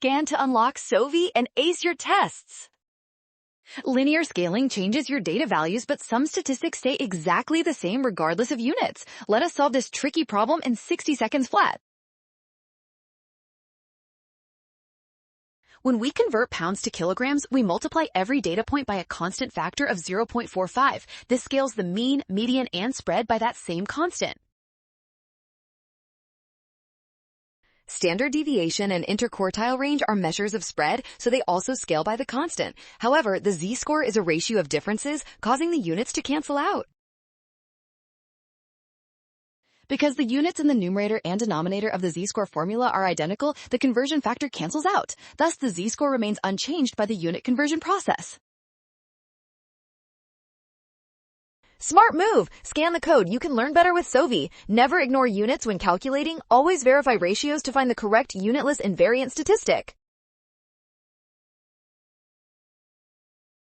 scan to unlock SOVI and ace your tests. Linear scaling changes your data values, but some statistics stay exactly the same regardless of units. Let us solve this tricky problem in 60 seconds flat. When we convert pounds to kilograms, we multiply every data point by a constant factor of 0.45. This scales the mean, median, and spread by that same constant. Standard deviation and interquartile range are measures of spread, so they also scale by the constant. However, the z-score is a ratio of differences, causing the units to cancel out. Because the units in the numerator and denominator of the z-score formula are identical, the conversion factor cancels out. Thus, the z-score remains unchanged by the unit conversion process. Smart move! Scan the code. You can learn better with SOVI. Never ignore units when calculating. Always verify ratios to find the correct unitless invariant statistic.